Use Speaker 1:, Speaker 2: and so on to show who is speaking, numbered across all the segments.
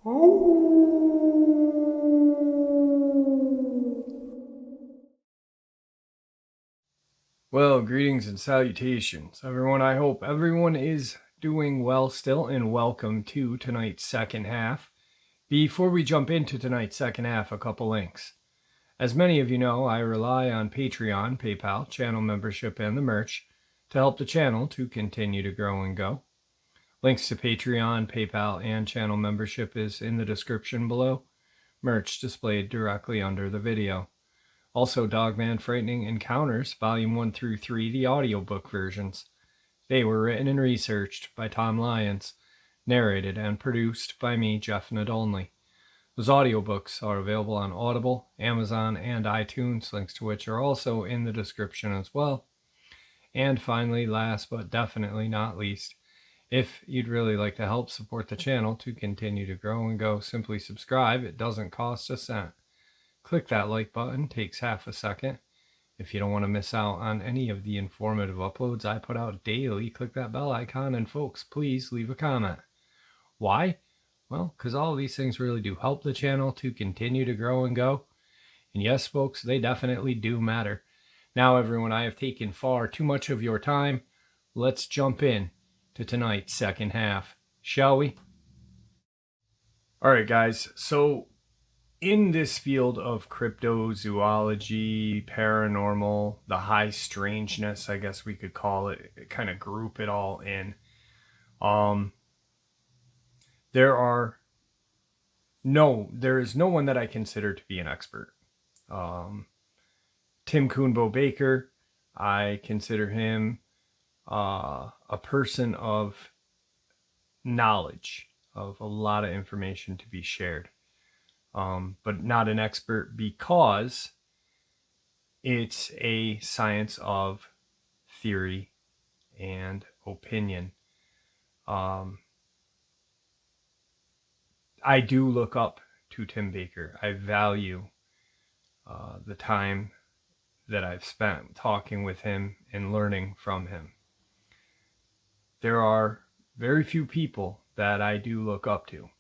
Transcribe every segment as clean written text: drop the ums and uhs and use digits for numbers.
Speaker 1: Well, greetings and salutations, everyone. I hope everyone is doing well still, and welcome to tonight's second half. Before we jump into tonight's second half, a couple links. As many of you know, I rely on Patreon, PayPal, channel membership, and the merch to help the channel to continue to grow and go. Links to Patreon, PayPal, and channel membership is in the description below. Merch displayed directly under the video. Also, Dogman Frightening Encounters, Volume 1 through 3, the audiobook versions. They were written and researched by Tom Lyons, narrated and produced by me, Jeff Nadolny. Those audiobooks are available on Audible, Amazon, and iTunes, links to which are also in the description as well. And finally, last but definitely not least, if you'd really like to help support the channel to continue to grow and go, simply subscribe. It doesn't cost a cent. Click that like button, takes half a second. If you don't want to miss out on any of the informative uploads I put out daily, click that bell icon, and folks, please leave a comment. Why? Well, because all of these things really do help the channel to continue to grow and go. And yes, folks, they definitely do matter. Now, everyone, I have taken far too much of your time. Let's jump in to tonight's second half, shall we? Alright, guys, so in this field of cryptozoology, paranormal, the high strangeness, I guess we could call it, kind of group it all in, there is no one that I consider to be an expert. Tim Coonbo Baker, I consider him a person of knowledge, of a lot of information to be shared. But not an expert because it's a science of theory and opinion. I do look up to Tim Baker. I value the time that I've spent talking with him and learning from him. There are very few people that I do look up to.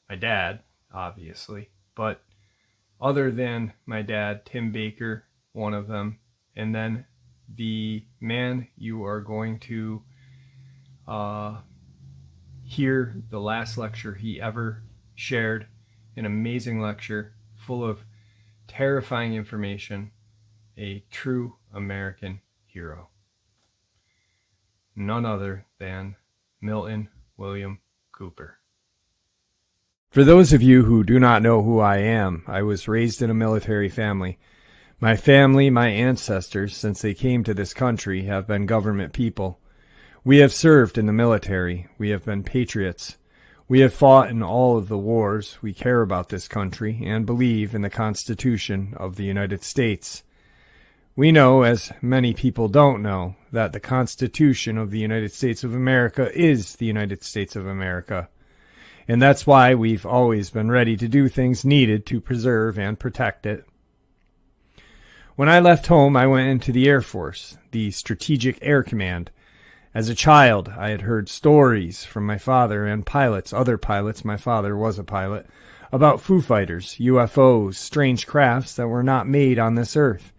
Speaker 1: My dad, obviously, but other than my dad, Tim Baker, one of them, and then the man you are going to hear the last lecture he ever shared, an amazing lecture full of terrifying information, a true American hero. None other than Milton William Cooper. For those of you who do not know who I am, I was raised in a military family. My family, my ancestors, since they came to this country, have been government people. We have served in the military. We have been patriots. We have fought in all of the wars. We care about this country and believe in the Constitution of the United States. We know, as many people don't know, that the Constitution of the United States of America is the United States of America. And that's why we've always been ready to do things needed to preserve and protect it. When I left home, I went into the Air Force, the Strategic Air Command. As a child, I had heard stories from my father and pilots, other pilots, my father was a pilot, about Foo Fighters, UFOs, strange crafts that were not made on this earth.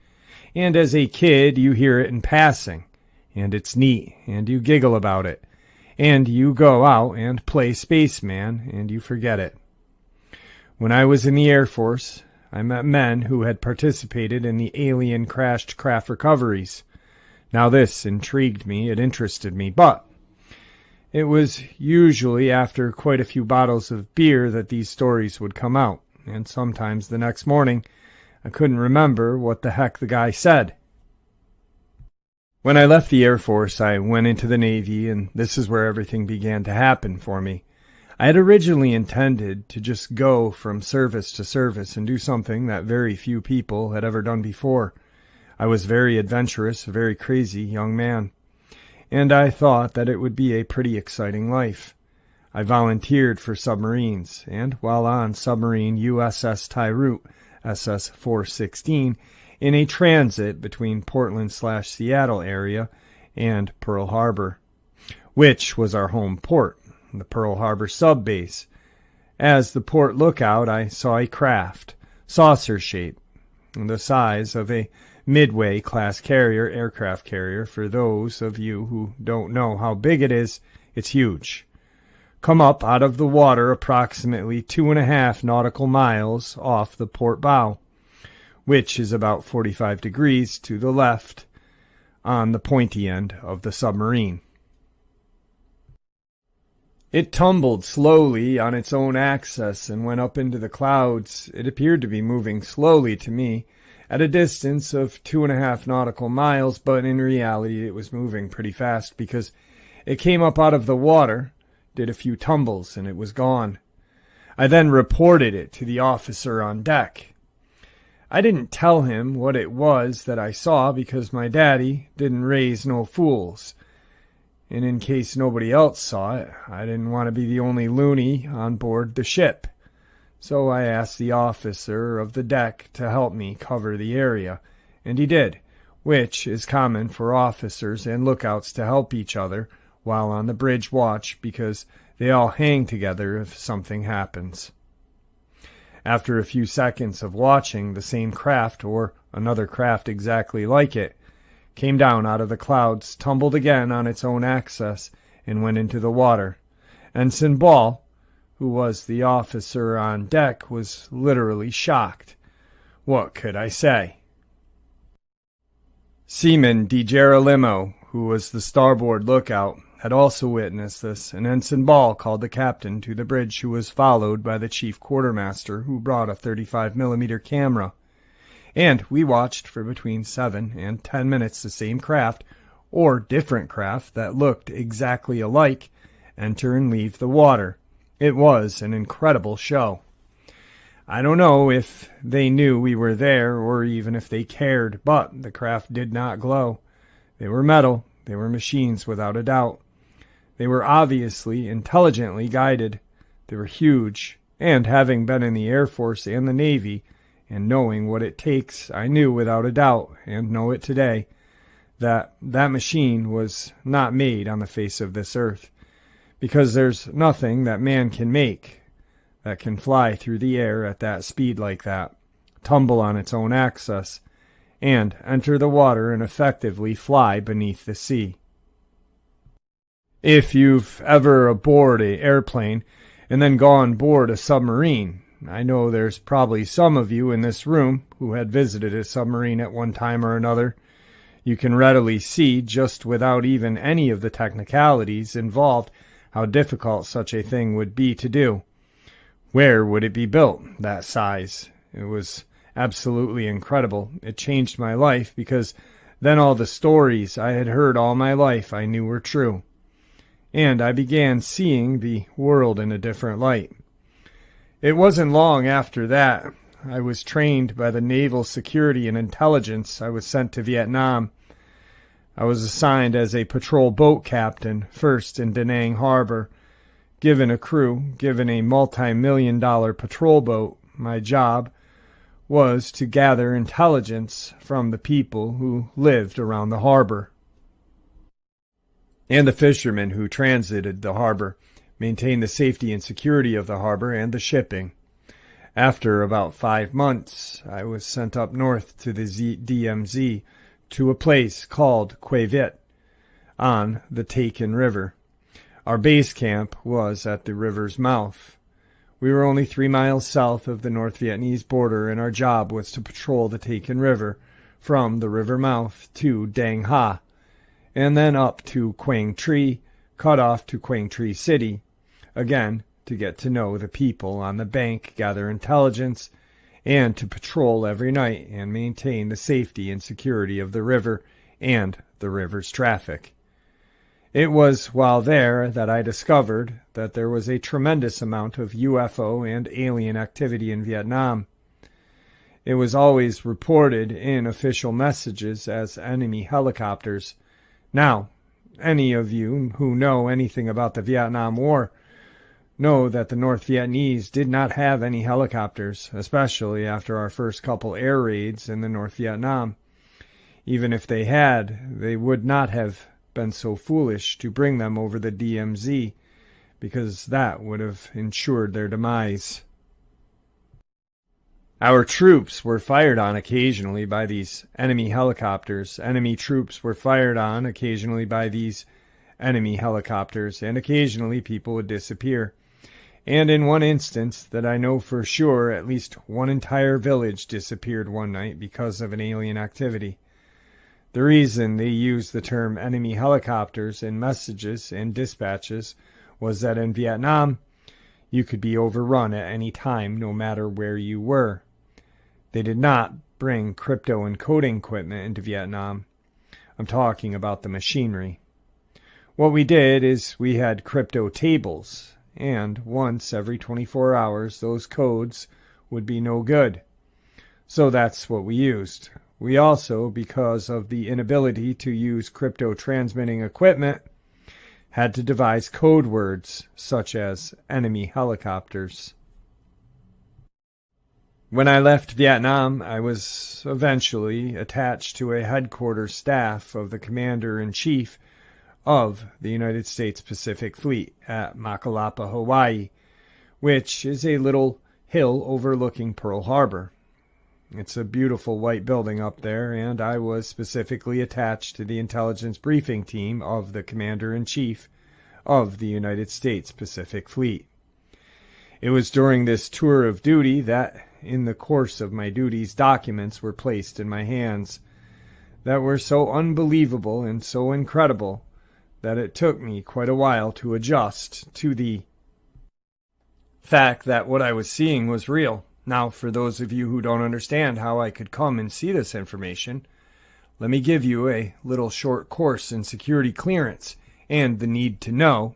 Speaker 1: And as a kid, you hear it in passing, and it's neat, and you giggle about it. And you go out and play spaceman, and you forget it. When I was in the Air Force, I met men who had participated in the alien crashed craft recoveries. Now this intrigued me, it interested me, but it was usually after quite a few bottles of beer that these stories would come out, and sometimes the next morning I couldn't remember what the heck the guy said. When I left the Air Force, I went into the Navy, and this is where everything began to happen for me. I had originally intended to just go from service to service and do something that very few people had ever done before. I was very adventurous, a very crazy young man, and I thought that it would be a pretty exciting life. I volunteered for submarines, and while on submarine USS Tyroot, SS-416, in a transit between Portland/Seattle area and Pearl Harbor, which was our home port, the Pearl Harbor sub base. As the port lookout, I saw a craft, saucer-shaped, the size of a Midway-class carrier, aircraft carrier. For those of you who don't know how big it is, it's huge. Come up out of the water approximately 2.5 nautical miles off the port bow, which is about 45 degrees to the left on the pointy end of the submarine. It tumbled slowly on its own axis and went up into the clouds. It appeared to be moving slowly to me, at a distance of 2.5 nautical miles, but in reality it was moving pretty fast because it came up out of the water, did a few tumbles, and it was gone. I then reported it to the officer on deck. I didn't tell him what it was that I saw because my daddy didn't raise no fools. And in case nobody else saw it, I didn't want to be the only loony on board the ship. So I asked the officer of the deck to help me cover the area, and he did, which is common for officers and lookouts to help each other while on the bridge watch because they all hang together if something happens. After a few seconds of watching, the same craft, or another craft exactly like it, came down out of the clouds, tumbled again on its own axis, and went into the water. Ensign Ball, who was the officer on deck, was literally shocked. What could I say? Seaman DiGerolamo, who was the starboard lookout, had also witnessed this, and Ensign Ball called the captain to the bridge, who was followed by the chief quartermaster, who brought a 35mm camera. And we watched for between 7 and 10 minutes the same craft, or different craft that looked exactly alike, enter and leave the water. It was an incredible show. I don't know if they knew we were there or even if they cared, but the craft did not glow. They were metal. They were machines without a doubt. They were obviously intelligently guided. They were huge, and having been in the Air Force and the Navy, and knowing what it takes, I knew without a doubt, and know it today, that that machine was not made on the face of this earth. Because there's nothing that man can make that can fly through the air at that speed like that, tumble on its own axis, and enter the water and effectively fly beneath the sea. If you've ever aboard an airplane and then gone aboard a submarine, I know there's probably some of you in this room who had visited a submarine at one time or another. You can readily see, just without even any of the technicalities involved, how difficult such a thing would be to do. Where would it be built, that size? It was absolutely incredible. It changed my life because then all the stories I had heard all my life I knew were true. And I began seeing the world in a different light. It wasn't long after that I was trained by the Naval Security and Intelligence. I was sent to Vietnam. I was assigned as a patrol boat captain, first in Da Nang Harbor. Given a crew, given a multi-million-dollar patrol boat, my job was to gather intelligence from the people who lived around the harbor and the fishermen who transited the harbor, maintain the safety and security of the harbor and the shipping. After about 5 months, I was sent up north to the DMZ, to a place called Quai Viet on the Taken River. Our base camp was at the river's mouth. We were only 3 miles south of the North Vietnamese border, and our job was to patrol the Taken River from the river mouth to Dang Ha, and then up to Quang Tri, cut off to Quang Tri City, again to get to know the people on the bank, gather intelligence, and to patrol every night and maintain the safety and security of the river and the river's traffic. It was while there that I discovered that there was a tremendous amount of UFO and alien activity in Vietnam. It was always reported in official messages as enemy helicopters. Now, any of you who know anything about the Vietnam War know that the North Vietnamese did not have any helicopters, especially after our first couple air raids in the North Vietnam. Even if they had, they would not have been so foolish to bring them over the DMZ, because that would have ensured their demise. Our troops were fired on occasionally by these enemy helicopters. Enemy troops were fired on occasionally by these enemy helicopters, and occasionally people would disappear. And in one instance that I know for sure, at least one entire village disappeared one night because of an alien activity. The reason they used the term enemy helicopters in messages and dispatches was that in Vietnam, you could be overrun at any time, no matter where you were. They did not bring crypto encoding equipment into Vietnam. I'm talking about the machinery. What we did is we had crypto tables, and once every 24 hours those codes would be no good. So that's what we used. We also, because of the inability to use crypto transmitting equipment, had to devise code words such as enemy helicopters. When I left Vietnam, I was eventually attached to a headquarters staff of the Commander-in-Chief of the United States Pacific Fleet at Makalapa, Hawaii, which is a little hill overlooking Pearl Harbor. It's a beautiful white building up there, and I was specifically attached to the intelligence briefing team of the Commander-in-Chief of the United States Pacific Fleet. It was during this tour of duty that, in the course of my duties, documents were placed in my hands that were so unbelievable and so incredible that it took me quite a while to adjust to the fact that what I was seeing was real. Now, for those of you who don't understand how I could come and see this information, let me give you a little short course in security clearance and the need to know,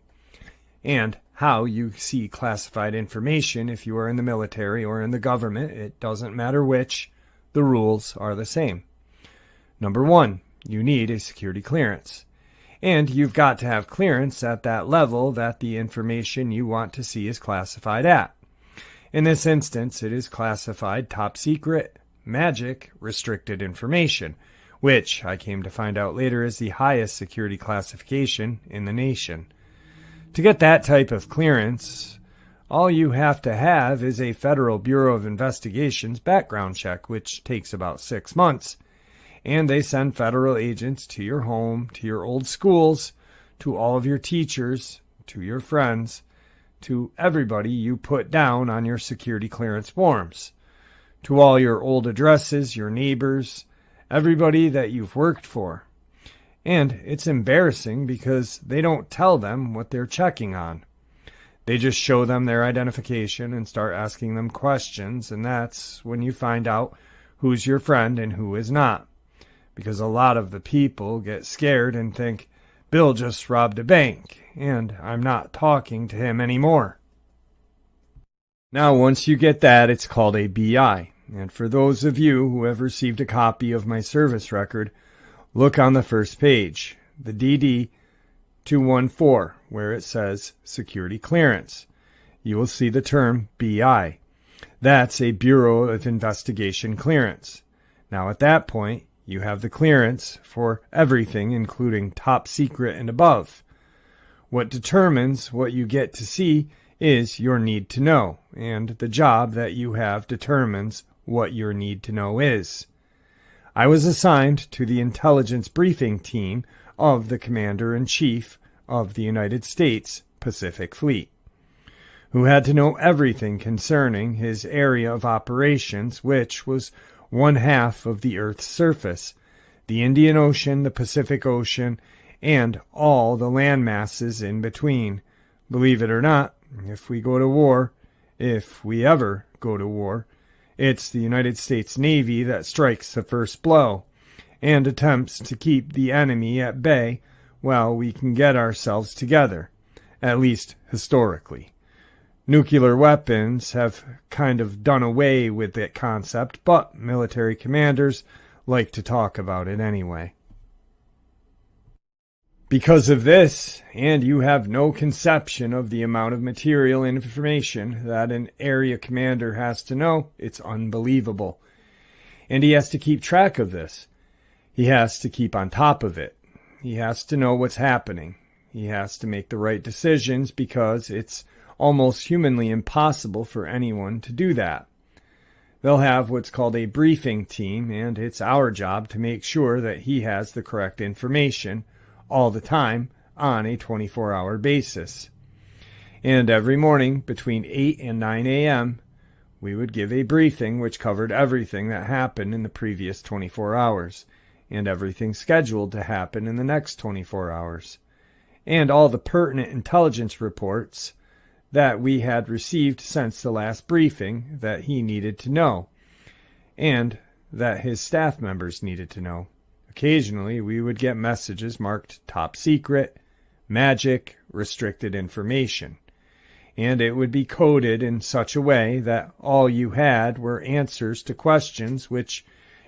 Speaker 1: and how you see classified information if you are in the military or in the government. It doesn't matter which, the rules are the same. Number one, you need a security clearance. And you've got to have clearance at that level that the information you want to see is classified at. In this instance, it is classified top secret, magic, restricted information, which I came to find out later is the highest security classification in the nation. To get that type of clearance, all you have to have is a Federal Bureau of Investigation's background check, which takes about 6 months. And they send federal agents to your home, to your old schools, to all of your teachers, to your friends, to everybody you put down on your security clearance forms, to all your old addresses, your neighbors, everybody that you've worked for. And it's embarrassing because they don't tell them what they're checking on. They just show them their identification and start asking them questions, and that's when you find out who's your friend and who is not. Because a lot of the people get scared and think, Bill just robbed a bank, and I'm not talking to him anymore. Now, once you get that, it's called a BI. And for those of you who have received a copy of my service record, look on the first page, the DD 214, where it says Security Clearance. You will see the term BI. That's a Bureau of Investigation clearance. Now at that point, you have the clearance for everything, including top secret and above. What determines what you get to see is your need to know, and the job that you have determines what your need to know is. I was assigned to the intelligence briefing team of the Commander-in-Chief of the United States Pacific Fleet, who had to know everything concerning his area of operations, which was 1/2 of the Earth's surface, the Indian Ocean, the Pacific Ocean, and all the land masses in between. Believe it or not, if we go to war, if we ever go to war, it's the United States Navy that strikes the first blow and attempts to keep the enemy at bay while we can get ourselves together, at least historically. Nuclear weapons have kind of done away with that concept, but military commanders like to talk about it anyway. Because of this, and you have no conception of the amount of material and information that an area commander has to know, it's unbelievable. And he has to keep track of this. He has to keep on top of it. He has to know what's happening. He has to make the right decisions because it's almost humanly impossible for anyone to do that. They'll have what's called a briefing team, and it's our job to make sure that he has the correct information all the time on a 24-hour basis. And every morning between 8 and 9 a.m., we would give a briefing which covered everything that happened in the previous 24 hours and everything scheduled to happen in the next 24 hours, and all the pertinent intelligence reports that we had received since the last briefing that he needed to know, and that his staff members needed to know. Occasionally, we would get messages marked top secret, magic, restricted information, and it would be coded in such a way that all you had were answers to questions which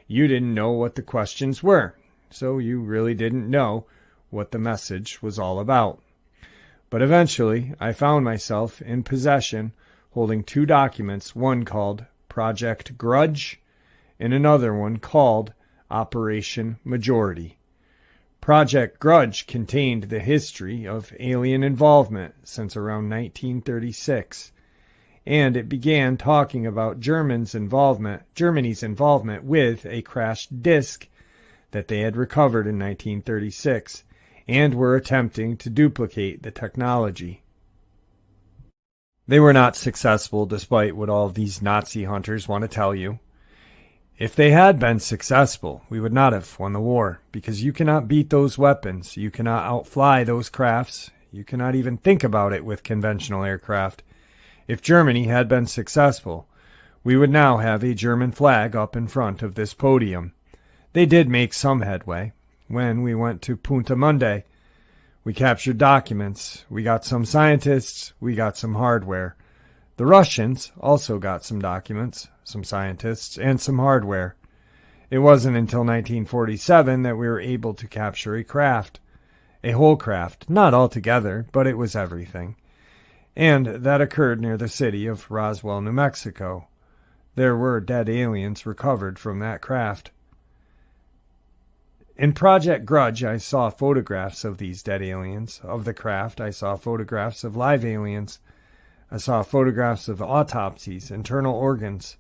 Speaker 1: you didn't know what the questions were, so you really didn't know what the message was all about. But eventually, I found myself in possession holding two documents, one called Project Grudge and another one called Operation Majority. Project Grudge contained the history of alien involvement since around 1936, and it began talking about Germany's involvement with a crashed disk that they had recovered in 1936, and were attempting to duplicate the technology. They were not successful, despite what all of these Nazi hunters want to tell you. If they had been successful, we would not have won the war, because you cannot beat those weapons, you cannot outfly those crafts, you cannot even think about it with conventional aircraft. If Germany had been successful, we would now have a German flag up in front of this podium. They did make some headway. When we went to Punta Mundi, we captured documents, we got some scientists, we got some hardware. The Russians also got some documents, some scientists, and some hardware. It wasn't until 1947 that we were able to capture a craft. A whole craft, not all together, but it was everything. And that occurred near the city of Roswell, New Mexico. There were dead aliens recovered from that craft. In Project Grudge, I saw photographs of these dead aliens, of the craft. I saw photographs of live aliens. I saw photographs of autopsies, internal organs.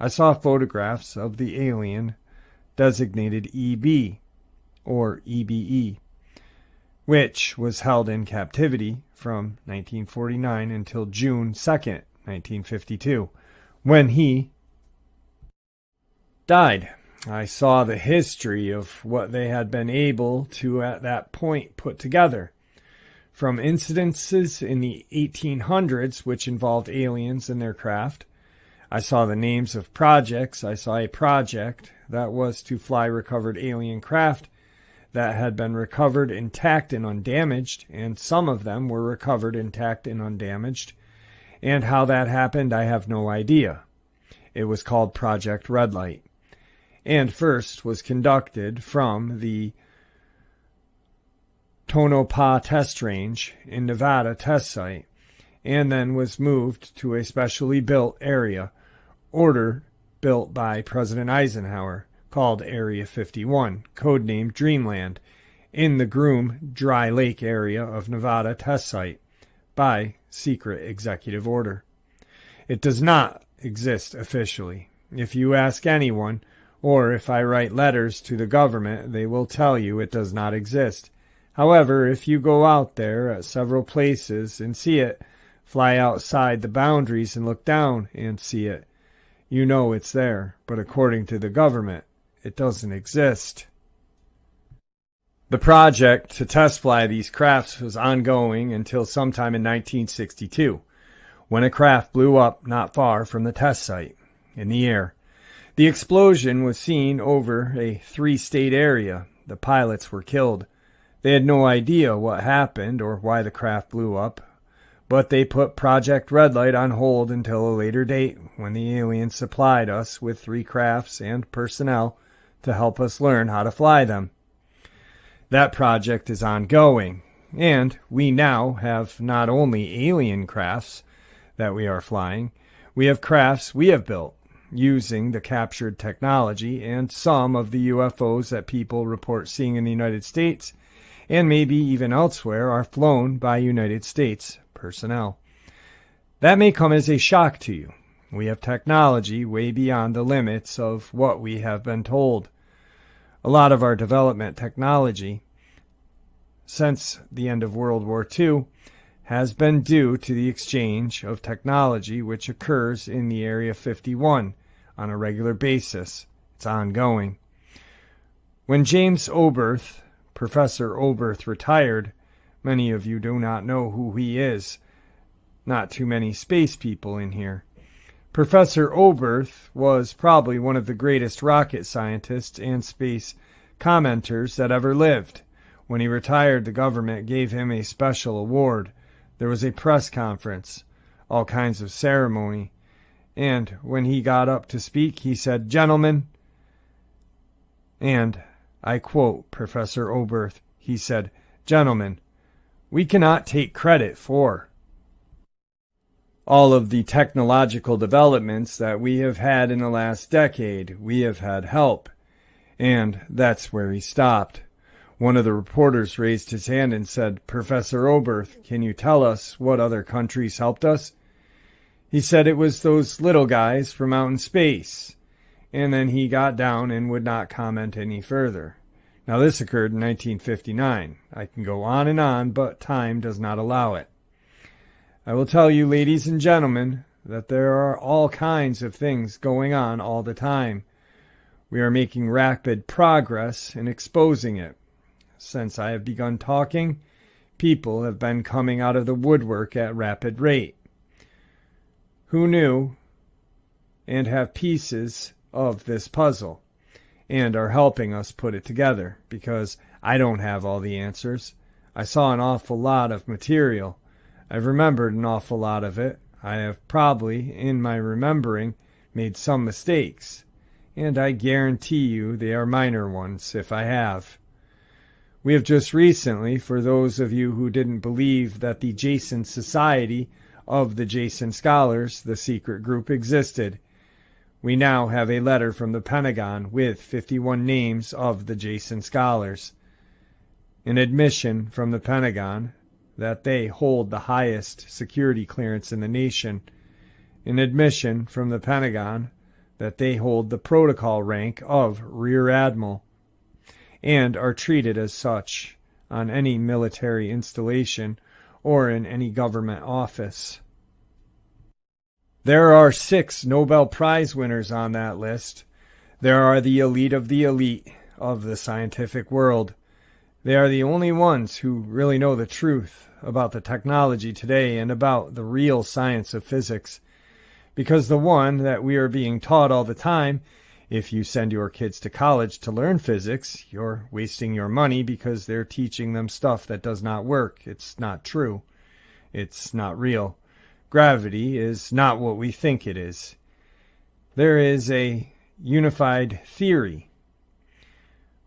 Speaker 1: I saw photographs of the alien designated EB, or EBE, which was held in captivity from 1949 until June 2nd, 1952, when he died. I saw the history of what they had been able to at that point put together. From incidences in the 1800s which involved aliens and their craft. I saw the names of projects. I saw a project that was to fly recovered alien craft that had been recovered intact and undamaged, and some of them were recovered intact and undamaged. And how that happened, I have no idea. It was called Project Red Light, and first was conducted from the Tonopah test range in Nevada test site, and then was moved to a specially built area, built by President Eisenhower, called Area 51, codenamed Dreamland, in the Groom Dry Lake area of Nevada test site, by secret executive order. It does not exist officially. If you ask anyone, or if I write letters to the government, they will tell you it does not exist. However, if you go out there at several places and see it, fly outside the boundaries and look down and see it, you know it's there. But according to the government, it doesn't exist. The project to test fly these crafts was ongoing until sometime in 1962, when a craft blew up not far from the test site, in the air. The explosion was seen over a 3-state area. The pilots were killed. They had no idea what happened or why the craft blew up, but they put Project Red Light on hold until a later date when the aliens supplied us with 3 crafts and personnel to help us learn how to fly them. That project is ongoing, and we now have not only alien crafts that we are flying, we have crafts we have built using the captured technology and some of the UFOs that people report seeing in the United States, and maybe even elsewhere, are flown by United States personnel. That may come as a shock to you. We have technology way beyond the limits of what we have been told. A lot of our development technology, since the end of World War II, has been due to the exchange of technology which occurs in the Area 51 on a regular basis. It's ongoing. When James Oberth, Professor Oberth, retired, many of you do not know who he is. Not too many space people in here. Professor Oberth was probably one of the greatest rocket scientists and space commenters that ever lived. When he retired, the government gave him a special award. There was a press conference, all kinds of ceremony, and when he got up to speak, he said, "Gentlemen," and I quote Professor Oberth, he said, "Gentlemen, we cannot take credit for all of the technological developments that we have had in the last decade. We have had help." And that's where he stopped. One of the reporters raised his hand and said, "Professor Oberth, can you tell us what other countries helped us?" He said it was those little guys from out in space. And then he got down and would not comment any further. Now this occurred in 1959. I can go on, but time does not allow it. I will tell you, ladies and gentlemen, that there are all kinds of things going on all the time. We are making rapid progress in exposing it. Since I have begun talking, people have been coming out of the woodwork at rapid rate. Who knew and have pieces of this puzzle and are helping us put it together, because I don't have all the answers. I saw an awful lot of material. I've remembered an awful lot of it. I have probably, in my remembering, made some mistakes, and I guarantee you they are minor ones if I have. We have just recently, for those of you who didn't believe that the Jason Society of the Jason Scholars, the secret group, existed, we now have a letter from the Pentagon with 51 names of the Jason Scholars. An admission from the Pentagon that they hold the highest security clearance in the nation. An admission from the Pentagon that they hold the protocol rank of Rear Admiral and are treated as such on any military installation or in any government office. There are 6 Nobel Prize winners on that list. There are the elite of the scientific world. They are the only ones who really know the truth about the technology today and about the real science of physics. Because the one that we are being taught all the time, if you send your kids to college to learn physics, you're wasting your money because they're teaching them stuff that does not work. It's not true. It's not real. Gravity is not what we think it is. There is a unified theory.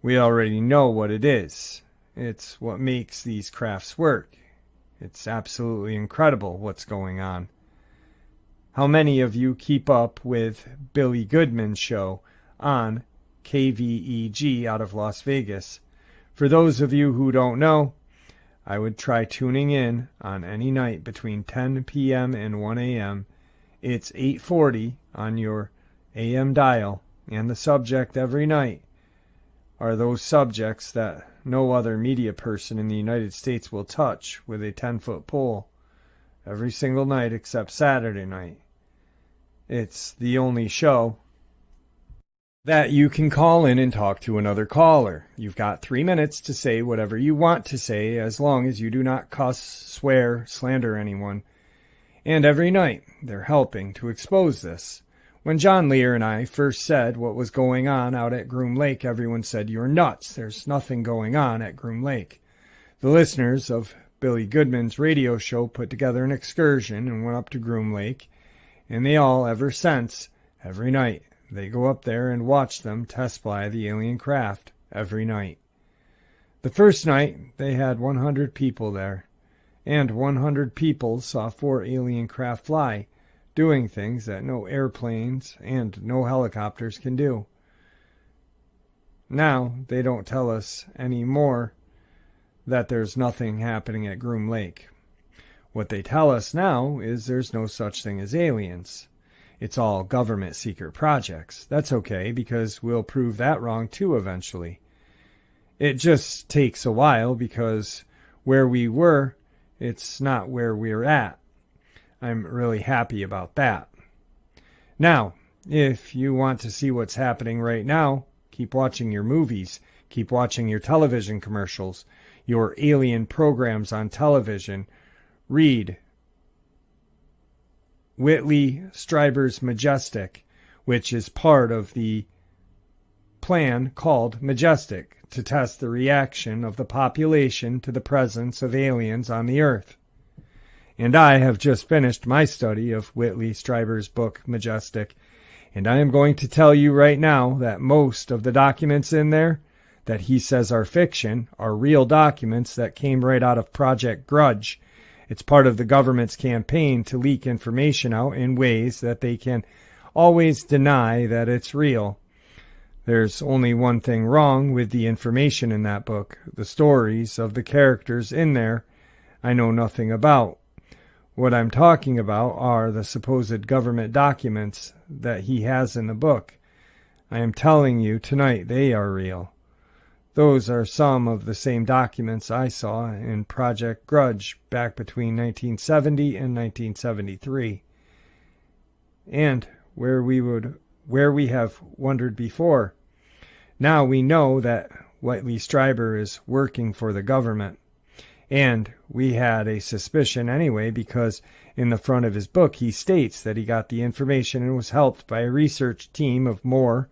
Speaker 1: We already know what it is. It's what makes these crafts work. It's absolutely incredible what's going on. How many of you keep up with Billy Goodman's show on KVEG out of Las Vegas? For those of you who don't know, I would try tuning in on any night between 10 p.m. and 1 a.m. It's 8:40 on your AM dial, and the subject every night are those subjects that no other media person in the United States will touch with a 10-foot pole every single night except Saturday night. It's the only show that you can call in and talk to another caller. You've got 3 minutes to say whatever you want to say, as long as you do not cuss, swear, slander anyone. And every night, they're helping to expose this. When John Lear and I first said what was going on out at Groom Lake, everyone said, "You're nuts. There's nothing going on at Groom Lake." The listeners of Billy Goodman's radio show put together an excursion and went up to Groom Lake, and they all, ever since, every night, they go up there and watch them test fly the alien craft every night. The first night, they had 100 people there, and 100 people saw 4 alien craft fly, doing things that no airplanes and no helicopters can do. Now, they don't tell us any more that there's nothing happening at Groom Lake. What they tell us now is there's no such thing as aliens. It's all government secret projects. That's okay, because we'll prove that wrong too eventually. It just takes a while, because where we were, it's not where we're at. I'm really happy about that. Now, if you want to see what's happening right now, keep watching your movies, keep watching your television commercials, your alien programs on television. Read Whitley Strieber's Majestic, which is part of the plan called Majestic, to test the reaction of the population to the presence of aliens on the Earth. And I have just finished my study of Whitley Strieber's book, Majestic, and I am going to tell you right now that most of the documents in there that he says are fiction are real documents that came right out of Project Grudge. It's part of the government's campaign to leak information out in ways that they can always deny that it's real. There's only one thing wrong with the information in that book. The stories of the characters in there I know nothing about. What I'm talking about are the supposed government documents that he has in the book. I am telling you tonight they are real. Those are some of the same documents I saw in Project Grudge back between 1970 and 1973. And where we have wondered before. Now we know that Whitley Strieber is working for the government. And we had a suspicion anyway, because in the front of his book he states that he got the information and was helped by a research team of Moore,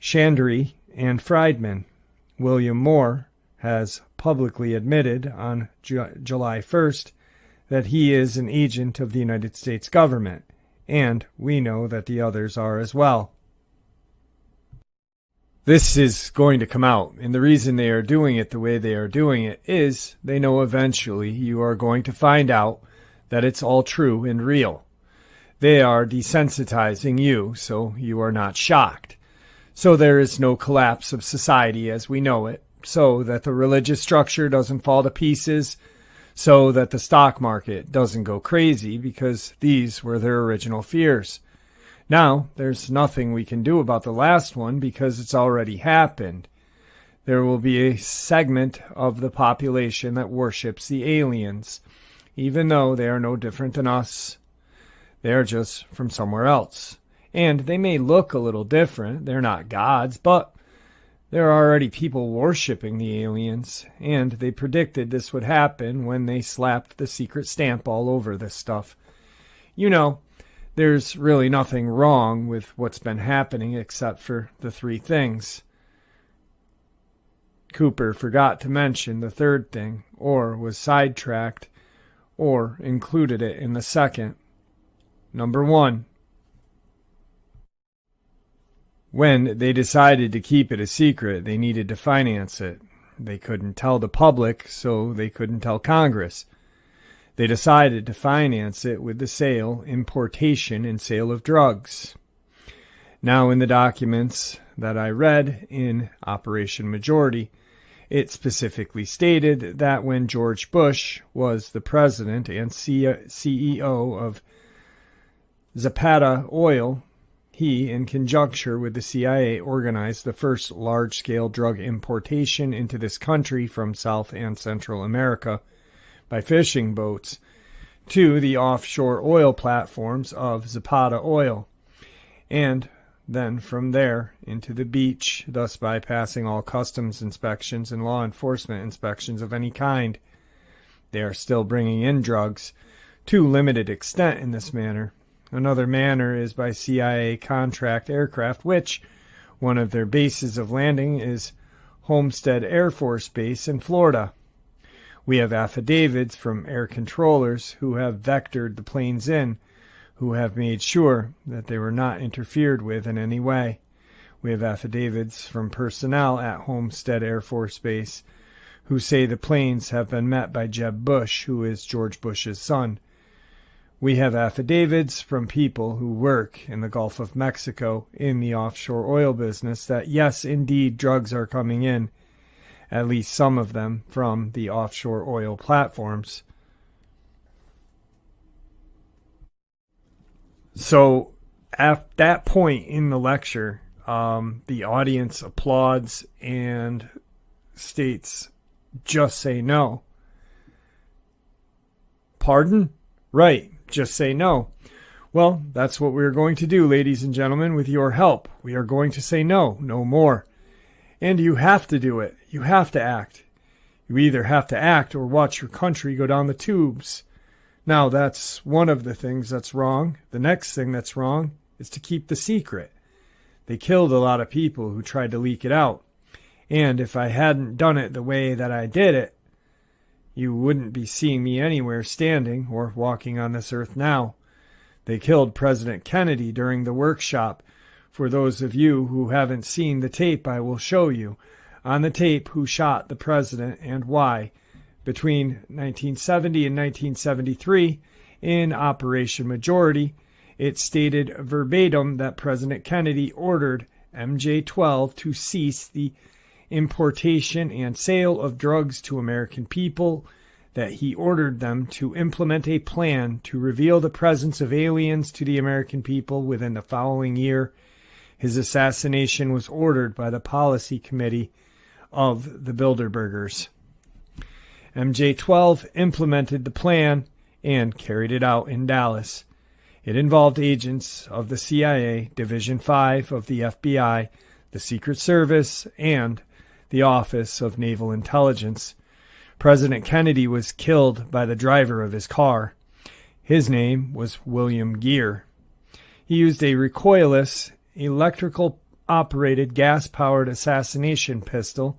Speaker 1: Chandry, and Friedman. William Moore has publicly admitted on July 1st that he is an agent of the United States government, and we know that the others are as well. This is going to come out, and the reason they are doing it the way they are doing it is they know eventually you are going to find out that it's all true and real. They are desensitizing you so you are not shocked. So there is no collapse of society as we know it, so that the religious structure doesn't fall to pieces, so that the stock market doesn't go crazy, because these were their original fears. Now, there's nothing we can do about the last one because it's already happened. There will be a segment of the population that worships the aliens, even though they are no different than us. They are just from somewhere else. And they may look a little different. They're not gods, but there are already people worshipping the aliens, and they predicted this would happen when they slapped the secret stamp all over this stuff. You know, there's really nothing wrong with what's been happening except for the three things. Cooper forgot to mention the third thing, or was sidetracked, or included it in the second. Number 1. When they decided to keep it a secret, they needed to finance it. They couldn't tell the public, so they couldn't tell Congress. They decided to finance it with the sale, importation, and sale of drugs. Now, in the documents that I read in Operation Majority, it specifically stated that when George Bush was the president and CEO of Zapata Oil, he, in conjunction with the CIA, organized the first large-scale drug importation into this country from South and Central America by fishing boats to the offshore oil platforms of Zapata Oil, and then from there into the beach, thus bypassing all customs inspections and law enforcement inspections of any kind. They are still bringing in drugs to limited extent in this manner. Another manner is by CIA contract aircraft, which one of their bases of landing is Homestead Air Force Base in Florida. We have affidavits from air controllers who have vectored the planes in, who have made sure that they were not interfered with in any way. We have affidavits from personnel at Homestead Air Force Base who say the planes have been met by Jeb Bush, who is George Bush's son. We have affidavits from people who work in the Gulf of Mexico in the offshore oil business that yes, indeed, drugs are coming in. at least some of them, from the offshore oil platforms. So at that point in the lecture, the audience applauds and states, "Just say no." Pardon? Right, just say no. Well, that's what we're going to do, ladies and gentlemen, with your help. We are going to say no, no more. And you have to do it. You have to act. You either have to act or watch your country go down the tubes. Now, that's one of the things that's wrong. The next thing that's wrong is to keep the secret. They killed a lot of people who tried to leak it out. And if I hadn't done it the way that I did it, you wouldn't be seeing me anywhere standing or walking on this earth now. They killed President Kennedy during the workshop. For those of you who haven't seen the tape, I will show you on the tape who shot the president and why. Between 1970 and 1973, in Operation Majority, it stated verbatim that President Kennedy ordered MJ-12 to cease the importation and sale of drugs to American people, that he ordered them to implement a plan to reveal the presence of aliens to the American people within the following year. His assassination was ordered by the Policy Committee of the Bilderbergers. MJ-12 implemented the plan and carried it out in Dallas. It involved agents of the CIA, Division 5 of the FBI, the Secret Service, and the Office of Naval Intelligence. President Kennedy was killed by the driver of his car. His name was William Gere. He used a recoilless, electrical-operated, gas-powered assassination pistol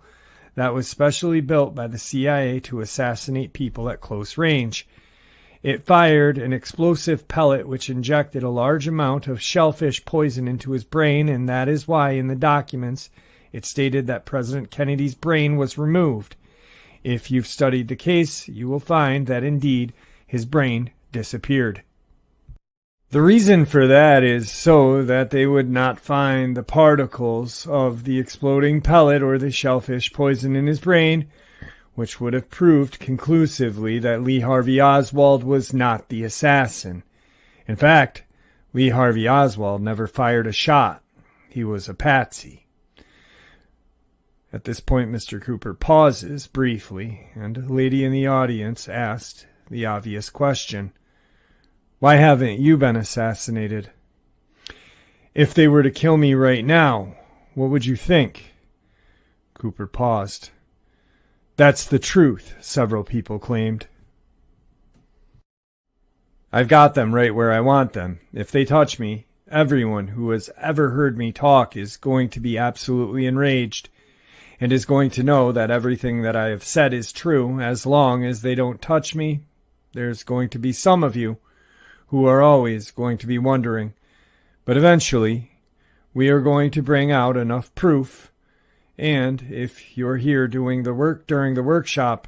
Speaker 1: that was specially built by the CIA to assassinate people at close range. It fired an explosive pellet which injected a large amount of shellfish poison into his brain, and that is why in the documents it stated that President Kennedy's brain was removed. If you've studied the case, you will find that indeed his brain disappeared. The reason for that is so that they would not find the particles of the exploding pellet or the shellfish poison in his brain, which would have proved conclusively that Lee Harvey Oswald was not the assassin. In fact, Lee Harvey Oswald never fired a shot. He was a patsy. At this point, Mr. Cooper pauses briefly, and a lady in the audience asked the obvious question, "Why haven't you been assassinated? If they were to kill me right now, what would you think?" Cooper paused. "That's the truth," several people claimed. "I've got them right where I want them. If they touch me, everyone who has ever heard me talk is going to be absolutely enraged, and is going to know that everything that I have said is true. As long as they don't touch me, there's going to be some of you who are always going to be wondering. But eventually, we are going to bring out enough proof, and if you're here doing the work during the workshop,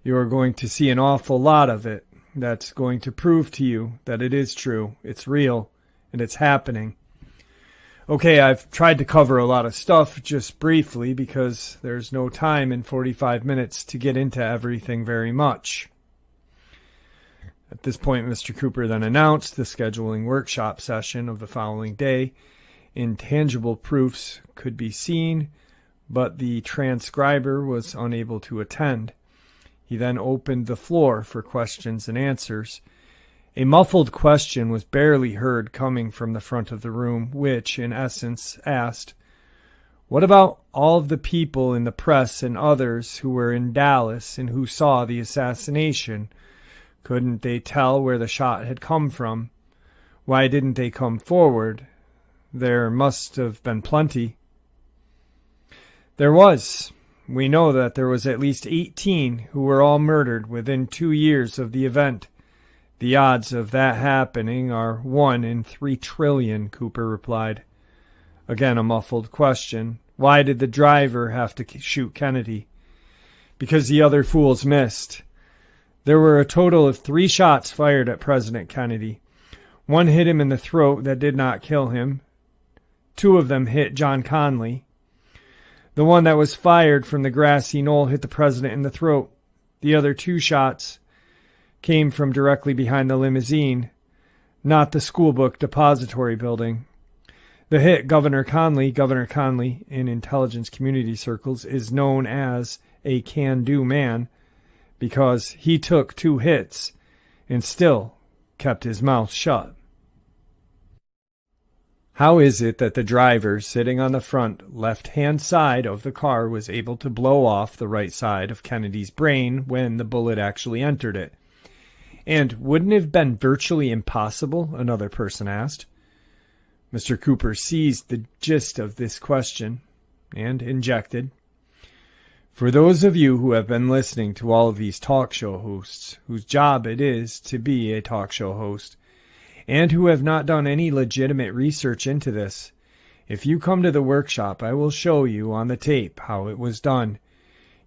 Speaker 1: you're going to see an awful lot of it that's going to prove to you that it is true, it's real, and it's happening." Okay, I've tried to cover a lot of stuff just briefly because there's no time in 45 minutes to get into everything very much. At this point, Mr. Cooper then announced the scheduling workshop session of the following day. Intangible proofs could be seen, but the transcriber was unable to attend. He then opened the floor for questions and answers. A muffled question was barely heard coming from the front of the room, which, in essence, asked, "What about all of the people in the press and others who were in Dallas and who saw the assassination? Couldn't they tell where the shot had come from? Why didn't they come forward? There must have been plenty." There was. We know that there was at least 18 who were all murdered within 2 years of the event. "The odds of that happening are 1 in 3 trillion, Cooper replied. Again, a muffled question. "Why did the driver have to shoot Kennedy?" "Because the other fools missed." There were a total of 3 shots fired at President Kennedy. 1 hit him in the throat that did not kill him. 2 of them hit John Conley. The one that was fired from the grassy knoll hit the president in the throat. The other 2 shots came from directly behind the limousine, not the schoolbook depository building. The hit Governor Conley in intelligence community circles is known as a can-do man because he took 2 hits and still kept his mouth shut. How is it that the driver sitting on the front left-hand side of the car was able to blow off the right side of Kennedy's brain when the bullet actually entered it? And wouldn't it have been virtually impossible? Another person asked. Mr. Cooper seized the gist of this question and injected. For those of you who have been listening to all of these talk show hosts, whose job it is to be a talk show host, and who have not done any legitimate research into this, if you come to the workshop, I will show you on the tape how it was done.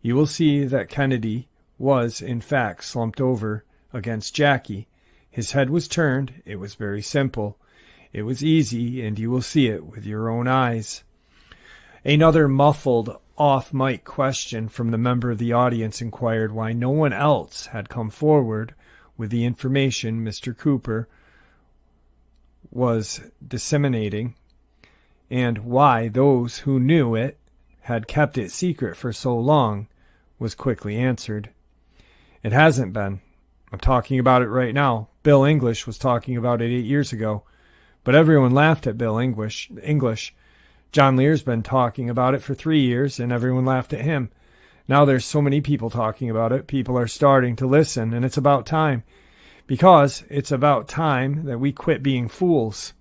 Speaker 1: You will see that Kennedy was, in fact, slumped over against Jackie. His head was turned. It was very simple. It was easy, and you will see it with your own eyes. Another muffled, off-mic question from the member of the audience inquired why no one else had come forward with the information Mr. Cooper was disseminating, and why those who knew it had kept it secret for so long was quickly answered. It hasn't been. I'm talking about it right now. Bill English was talking about it 8 years ago, but everyone laughed at Bill English. John Lear's been talking about it for 3 years, and everyone laughed at him. Now there's so many people talking about it, people are starting to listen, and it's about time. Because it's about time that we quit being fools.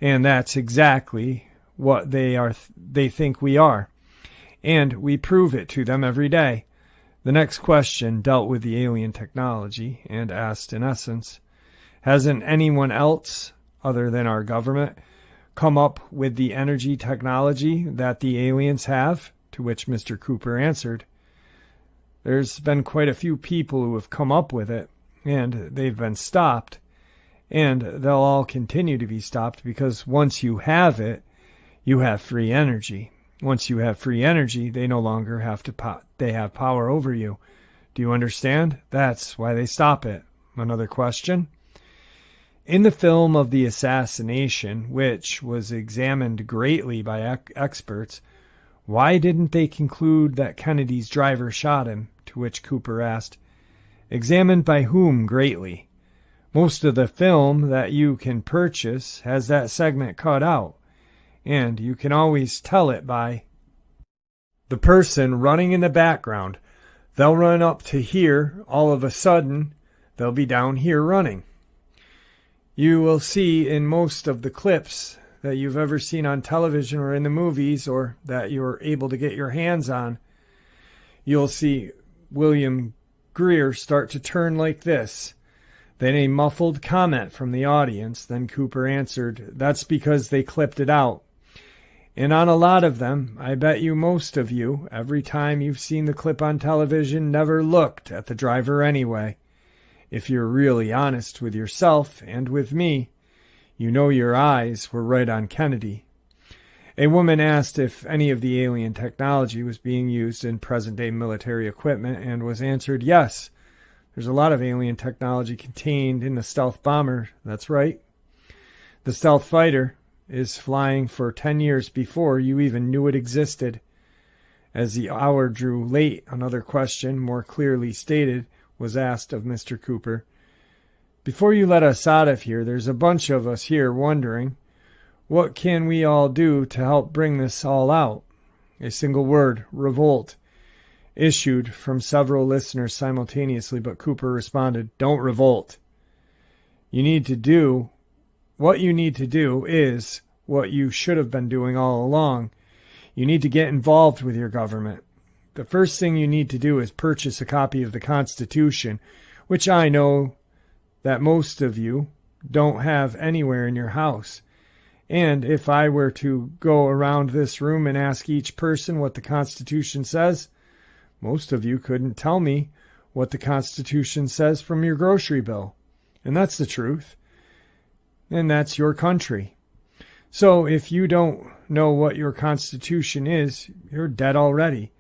Speaker 1: And that's exactly what they think we are. And we prove it to them every day. The next question dealt with the alien technology and asked, in essence, hasn't anyone else, other than our government, come up with the energy technology that the aliens have? To which Mr. Cooper answered, there's been quite a few people who have come up with it, and they've been stopped, and they'll all continue to be stopped because once you have it, you have free energy. Once you have free energy, they no longer have to they have power over you. Do you understand? That's why they stop it. Another question? In the film of the assassination, which was examined greatly by experts, why didn't they conclude that Kennedy's driver shot him? To which Cooper asked, examined by whom greatly? Most of the film that you can purchase has that segment cut out, and you can always tell it by the person running in the background. They'll run up to here, all of a sudden, they'll be down here running. You will see in most of the clips that you've ever seen on television or in the movies or that you're able to get your hands on, you'll see William Greer start to turn like this. Then a muffled comment from the audience. Then Cooper answered, that's because they clipped it out. And on a lot of them, I bet you most of you, every time you've seen the clip on television, never looked at the driver anyway. If you're really honest with yourself and with me, you know your eyes were right on Kennedy. A woman asked if any of the alien technology was being used in present-day military equipment and was answered yes. There's a lot of alien technology contained in the stealth bomber. That's right. The stealth fighter is flying for 10 years before you even knew it existed. As the hour drew late, another question, more clearly stated, was asked of Mr. Cooper. Before you let us out of here, there's a bunch of us here wondering, what can we all do to help bring this all out? A single word, revolt, issued from several listeners simultaneously, but Cooper responded, don't revolt. What you need to do is what you should have been doing all along. You need to get involved with your government. The first thing you need to do is purchase a copy of the Constitution, which I know that most of you don't have anywhere in your house. And if I were to go around this room and ask each person what the Constitution says, most of you couldn't tell me what the Constitution says from your grocery bill. And that's the truth. And that's your country. So if you don't know what your Constitution is, you're dead already.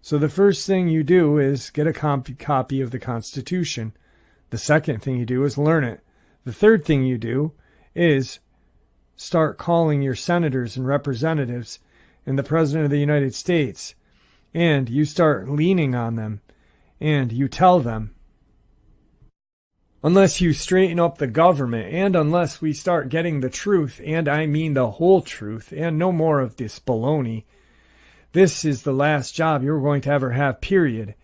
Speaker 1: So the first thing you do is get a copy of the Constitution. The second thing you do is learn it. The third thing you do is start calling your senators and representatives and the President of the United States, and you start leaning on them, and you tell them, unless you straighten up the government, and unless we start getting the truth, and I mean the whole truth, and no more of this baloney, this is the last job you're going to ever have, period.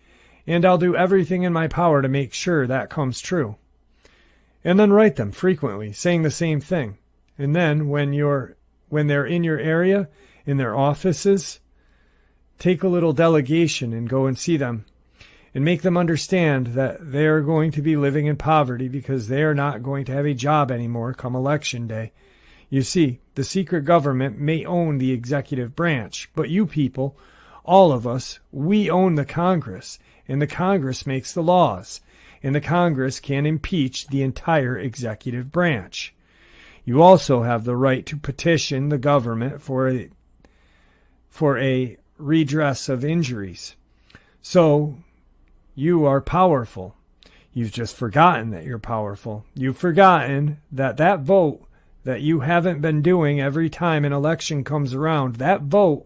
Speaker 1: And I'll do everything in my power to make sure that comes true. And then write them frequently, saying the same thing. And then when they're in your area, in their offices, take a little delegation and go and see them. And make them understand that they are going to be living in poverty because they are not going to have a job anymore come election day. You see, the secret government may own the executive branch, but you people, all of us, we own the Congress, and the Congress makes the laws, and the Congress can impeach the entire executive branch. You also have the right to petition the government for a redress of injuries. So, you are powerful. You've just forgotten that you're powerful. You've forgotten that that vote that you haven't been doing every time an election comes around, that vote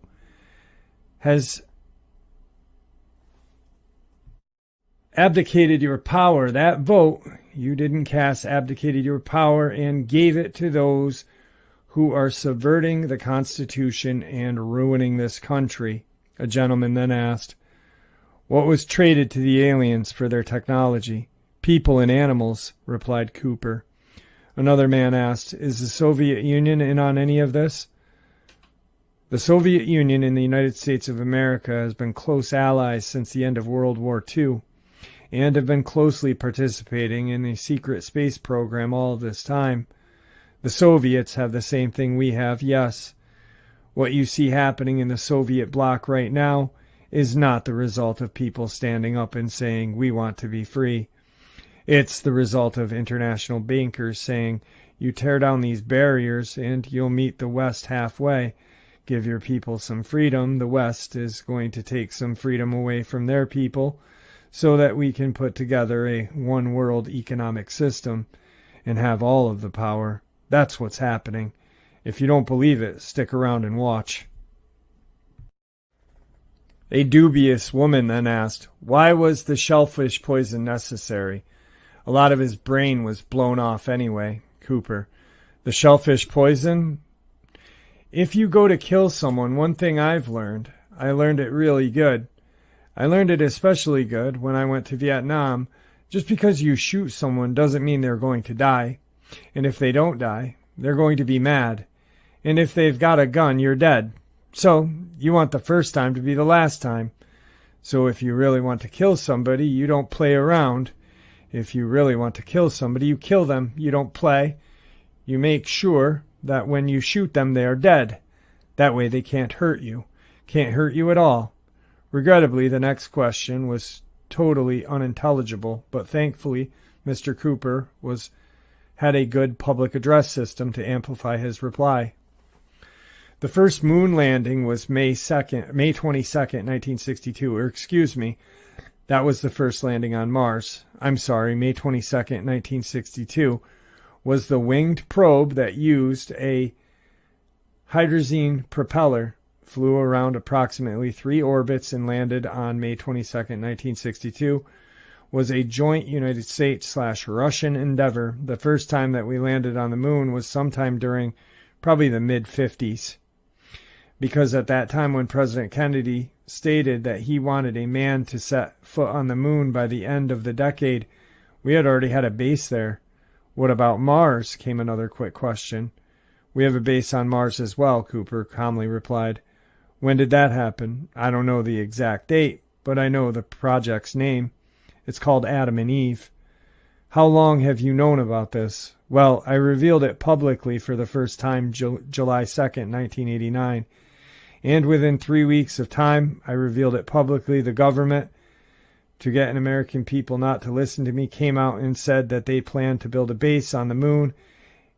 Speaker 1: has abdicated your power. That vote you didn't cast abdicated your power and gave it to those who are subverting the Constitution and ruining this country. A gentleman then asked, what was traded to the aliens for their technology? People and animals, replied Cooper. Another man asked, is the Soviet Union in on any of this? The Soviet Union and the United States of America has been close allies since the end of World War II, and have been closely participating in the secret space program all of this time. The Soviets have the same thing we have, yes. What you see happening in the Soviet bloc right now is not the result of people standing up and saying, we want to be free. It's the result of international bankers saying, you tear down these barriers and you'll meet the West halfway. Give your people some freedom. The West is going to take some freedom away from their people so that we can put together a one-world economic system and have all of the power. That's what's happening. If you don't believe it, stick around and watch. A dubious woman then asked, why was the shellfish poison necessary? A lot of his brain was blown off anyway. Cooper, the shellfish poison? If you go to kill someone, one thing I learned it really good. I learned it especially good when I went to Vietnam. Just because you shoot someone doesn't mean they're going to die. And if they don't die, they're going to be mad. And if they've got a gun, you're dead. So, you want the first time to be the last time. So if you really want to kill somebody, you don't play around. If you really want to kill somebody, you kill them. You don't play. You make sure that when you shoot them, they are dead. That way they can't hurt you. Can't hurt you at all. Regrettably, the next question was totally unintelligible, but thankfully, Mr. Cooper had a good public address system to amplify his reply. The first moon landing was May 22nd, 1962, or excuse me, that was the first landing on Mars. I'm sorry, May 22nd, 1962, was the winged probe that used a hydrazine propeller, flew around approximately 3 orbits and landed on May 22nd, 1962, was a joint United States/Russian endeavor. The first time that we landed on the moon was sometime during probably the mid-50s. Because at that time when President Kennedy stated that he wanted a man to set foot on the moon by the end of the decade, we had already had a base there. What about Mars? Came another quick question. We have a base on Mars as well, Cooper calmly replied. When did that happen? I don't know the exact date, but I know the project's name. It's called Adam and Eve. How long have you known about this? Well, I revealed it publicly for the first time July 2nd, 1989. And within 3 weeks of time, I revealed it publicly. The government, to get an American people not to listen to me, came out and said that they planned to build a base on the moon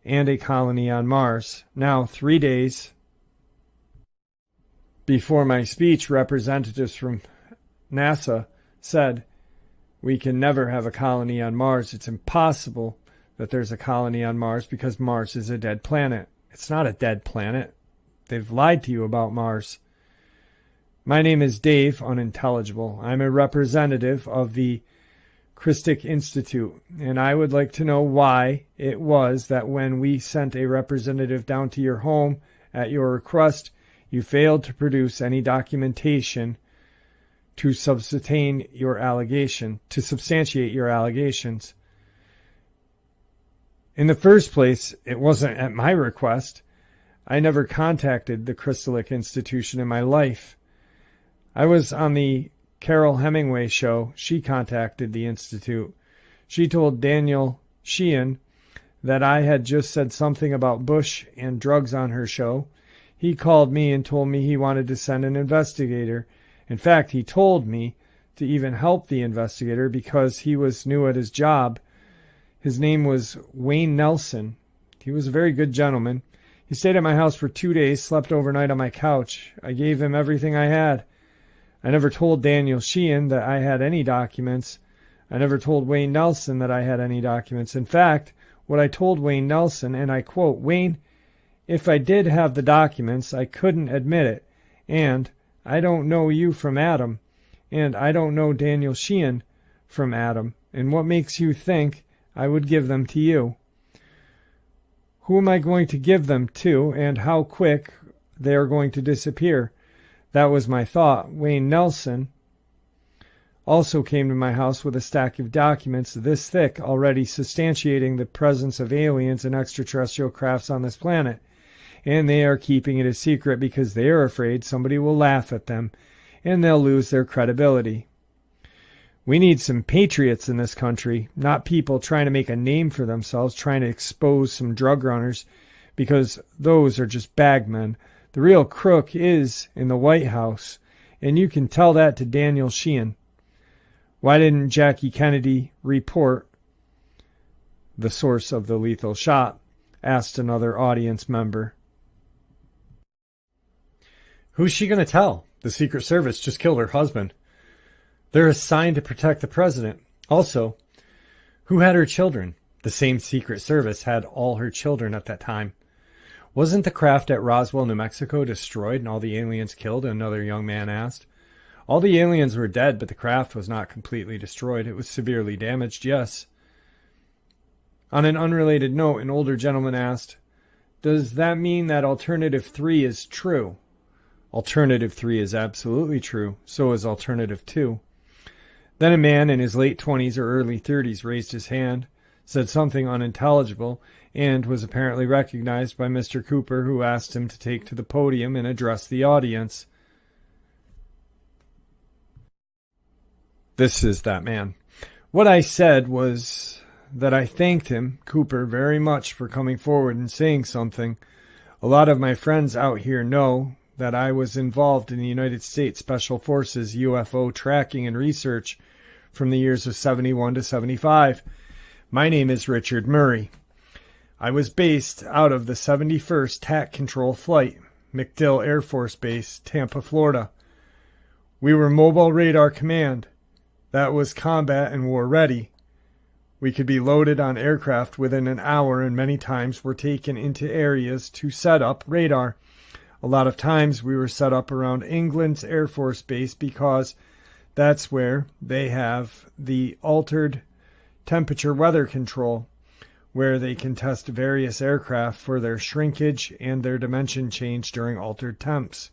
Speaker 1: and a colony on Mars. Now, 3 days Before my speech, representatives from NASA said, we can never have a colony on Mars. It's impossible that there's a colony on Mars because Mars is a dead planet. It's not a dead planet. They've lied to you about Mars. My name is Dave, unintelligible. I'm a representative of the Cryptids Institute, and I would like to know why it was that when we sent a representative down to your home at your request, you failed to produce any documentation to substantiate your allegations. In the first place, it wasn't at my request. I never contacted the Cryptids Institution in my life. I was on the Carol Hemingway show. She contacted the Institute. She told Daniel Sheehan that I had just said something about Bush and drugs on her show. He called me and told me he wanted to send an investigator. In fact, he told me to even help the investigator because he was new at his job. His name was Wayne Nelson. He was a very good gentleman. He stayed at my house for 2 days, slept overnight on my couch. I gave him everything I had. I never told Daniel Sheehan that I had any documents. I never told Wayne Nelson that I had any documents. In fact, what I told Wayne Nelson, and I quote, Wayne, if I did have the documents, I couldn't admit it. And I don't know you from Adam. And I don't know Daniel Sheehan from Adam. And what makes you think I would give them to you? Who am I going to give them to, and how quick they are going to disappear? That was my thought. Wayne Nelson also came to my house with a stack of documents this thick, already substantiating the presence of aliens and extraterrestrial crafts on this planet. And they are keeping it a secret because they are afraid somebody will laugh at them and they'll lose their credibility. We need some patriots in this country, not people trying to make a name for themselves, trying to expose some drug runners, because those are just bagmen. The real crook is in the White House, and you can tell that to Daniel Sheehan. Why didn't Jackie Kennedy report the source of the lethal shot? Asked another audience member. Who's she going to tell? The Secret Service just killed her husband. They're assigned to protect the president. Also, who had her children? The same Secret Service had all her children at that time. Wasn't the craft at Roswell, New Mexico destroyed and all the aliens killed? Another young man asked. All the aliens were dead, but the craft was not completely destroyed. It was severely damaged, yes. On an unrelated note, an older gentleman asked, does that mean that Alternative 3 is true? Alternative 3 is absolutely true. So is Alternative 2. Then a man in his late 20s or early 30s raised his hand, said something unintelligible, and was apparently recognized by Mr. Cooper, who asked him to take to the podium and address the audience. This is that man. What I said was that I thanked him, Cooper, very much for coming forward and saying something. A lot of my friends out here know that I was involved in the United States Special Forces UFO tracking and research from the years of 71 to 75. My name is Richard Murray. I was based out of the 71st TAC Control Flight, MacDill Air Force Base, Tampa, Florida. We were Mobile Radar Command. That was combat and war ready. We could be loaded on aircraft within an hour, and many times were taken into areas to set up radar. A lot of times we were set up around England's Air Force Base because that's where they have the altered temperature weather control, where they can test various aircraft for their shrinkage and their dimension change during altered temps.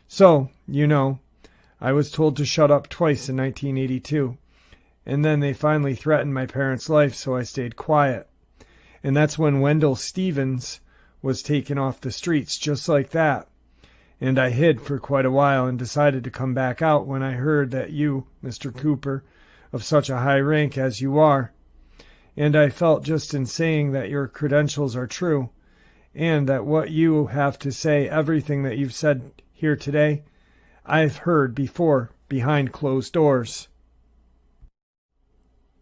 Speaker 1: So, I was told to shut up twice in 1982, and then they finally threatened my parents' life, so I stayed quiet. And that's when Wendell Stevens was taken off the streets, just like that. And I hid for quite a while and decided to come back out when I heard that you, Mr. Cooper, of such a high rank as you are, and I felt just in saying that your credentials are true, and that what you have to say, everything that you've said here today, I've heard before behind closed doors.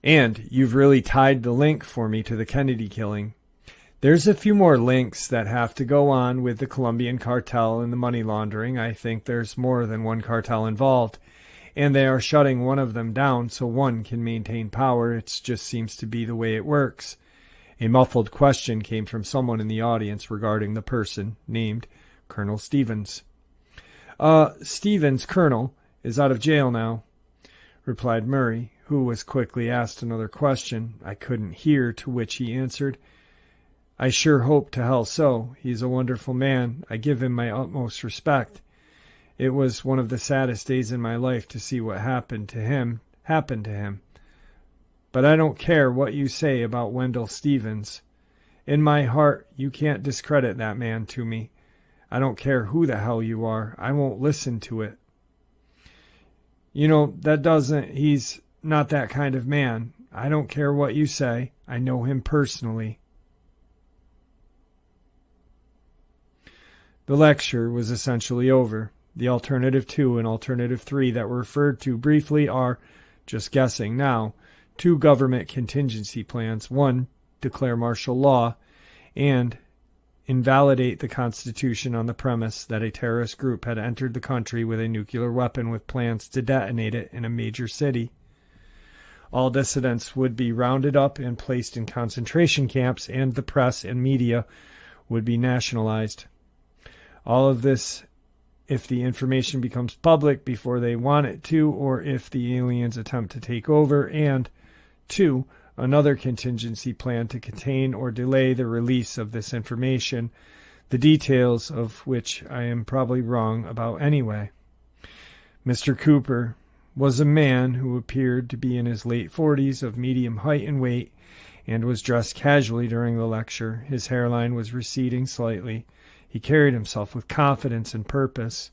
Speaker 1: And you've really tied the link for me to the Kennedy killing. There's a few more links that have to go on with the Colombian cartel and the money laundering. I think there's more than one cartel involved, and they are shutting one of them down so one can maintain power. It just seems to be the way it works. A muffled question came from someone in the audience regarding the person named Colonel Stevens. Stevens, Colonel, is out of jail now, replied Murray, who was quickly asked another question. I couldn't hear, to which he answered, I sure hope to hell so. He's a wonderful man. I give him my utmost respect. It was one of the saddest days in my life to see what happened to him. But I don't care what you say about Wendell Stevens. In my heart, you can't discredit that man to me. I don't care who the hell you are. I won't listen to it. He's not that kind of man. I don't care what you say. I know him personally. The lecture was essentially over. The alternative 2 and alternative 3 that were referred to briefly are, just guessing now, 2 government contingency plans. 1, declare martial law, and invalidate the Constitution on the premise that a terrorist group had entered the country with a nuclear weapon with plans to detonate it in a major city. All dissidents would be rounded up and placed in concentration camps, and the press and media would be nationalized. All of this if the information becomes public before they want it to, or if the aliens attempt to take over, and 2, another contingency plan to contain or delay the release of this information, the details of which I am probably wrong about anyway. Mr. Cooper was a man who appeared to be in his late 40s, of medium height and weight, and was dressed casually during the lecture. His hairline was receding slightly. He carried himself with confidence and purpose.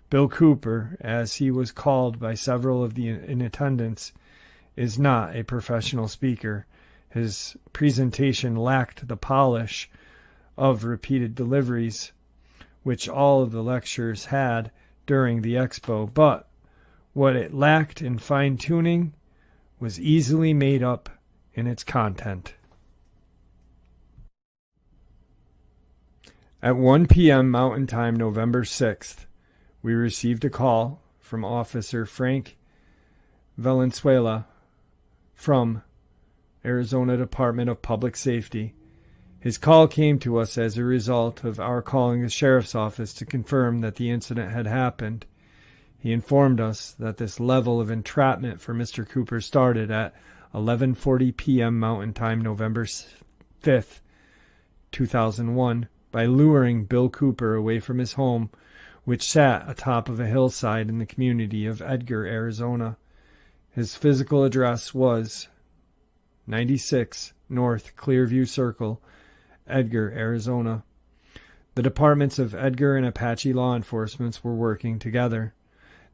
Speaker 1: Bill Cooper, as he was called by several of the in attendance, is not a professional speaker. His presentation lacked the polish of repeated deliveries, which all of the lectures had during the expo, but what it lacked in fine-tuning was easily made up in its content. At 1 p.m. Mountain Time, November 6th, we received a call from Officer Frank Valenzuela from Arizona Department of Public Safety. His call came to us as a result of our calling the sheriff's office to confirm that the incident had happened. He informed us that this level of entrapment for Mr. Cooper started at 11:40 p.m. Mountain Time, November 5th, 2001, by luring Bill Cooper away from his home, which sat atop of a hillside in the community of Edgar, Arizona. His physical address was 96 North Clearview Circle, Edgar, Arizona. The departments of Edgar and Apache law enforcement were working together.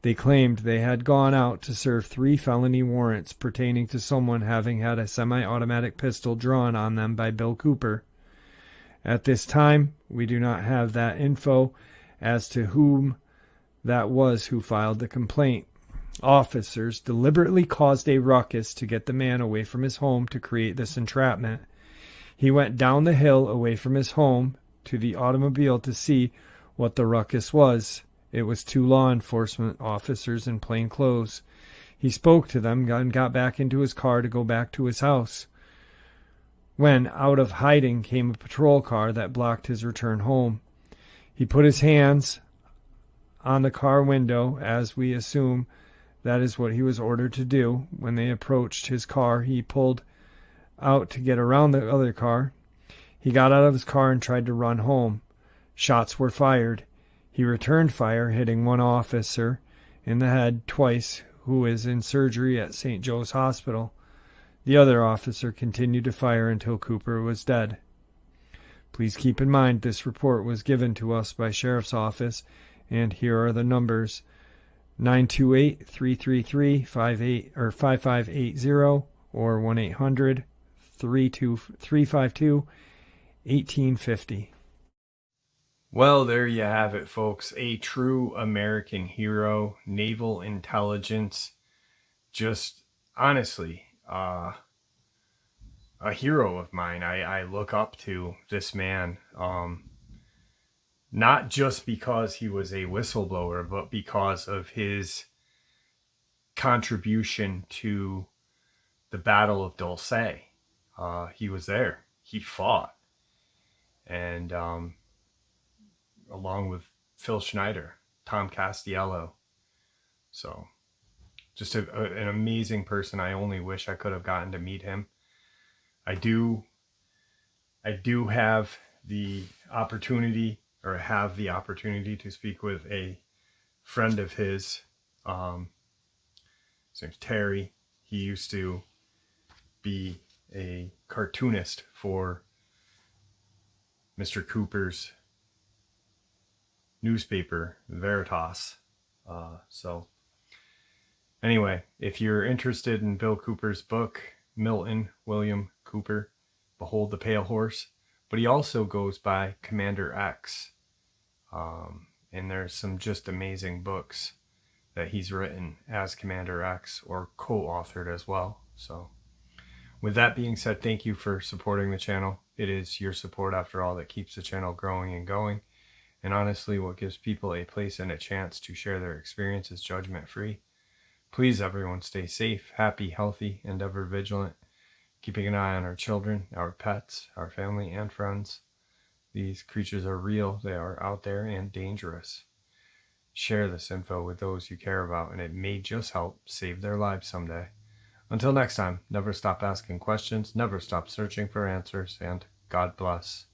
Speaker 1: They claimed they had gone out to serve 3 felony warrants pertaining to someone having had a semi-automatic pistol drawn on them by Bill Cooper. At this time, we do not have that info as to whom that was who filed the complaint. Officers deliberately caused a ruckus to get the man away from his home to create this entrapment. He went down the hill away from his home to the automobile to see what the ruckus was. It was 2 law enforcement officers in plain clothes. He spoke to them and got back into his car to go back to his house, when out of hiding came a patrol car that blocked his return home. He put his hands on the car window, as we assume that is what he was ordered to do. When they approached his car, he pulled out to get around the other car. He got out of his car and tried to run home. Shots were fired. He returned fire, hitting one officer in the head twice, who is in surgery at St. Joe's Hospital. The other officer continued to fire until Cooper was dead. Please keep in mind this report was given to us by Sheriff's Office, and here are the numbers: 928-333-5580 or 1-800-352-1850. Well, there you have it, folks. A true American hero, naval intelligence. Just honestly, a hero of mine. I look up to this man, not just because he was a whistleblower, but because of his contribution to the Battle of Dulce. He was there. He fought. And along with Phil Schneider, Tom Castiello. So just an amazing person. I only wish I could have gotten to meet him. I do have the opportunity, or have the opportunity, to speak with a friend of his. His name's Terry. He used to be a cartoonist for Mr. Cooper's newspaper, Veritas. So anyway, if you're interested in Bill Cooper's book, Milton William Cooper, Behold the Pale Horse, but he also goes by Commander X. And there's some just amazing books that he's written as Commander X, or co-authored as well. So with that being said, thank you for supporting the channel. It is your support, after all, that keeps the channel growing and going. And honestly, what gives people a place and a chance to share their experiences judgment-free. Please, everyone, stay safe, happy, healthy, and ever vigilant, keeping an eye on our children, our pets, our family, and friends. These creatures are real, they are out there, and dangerous. Share this info with those you care about, and it may just help save their lives someday. Until next time, never stop asking questions, never stop searching for answers, and God bless.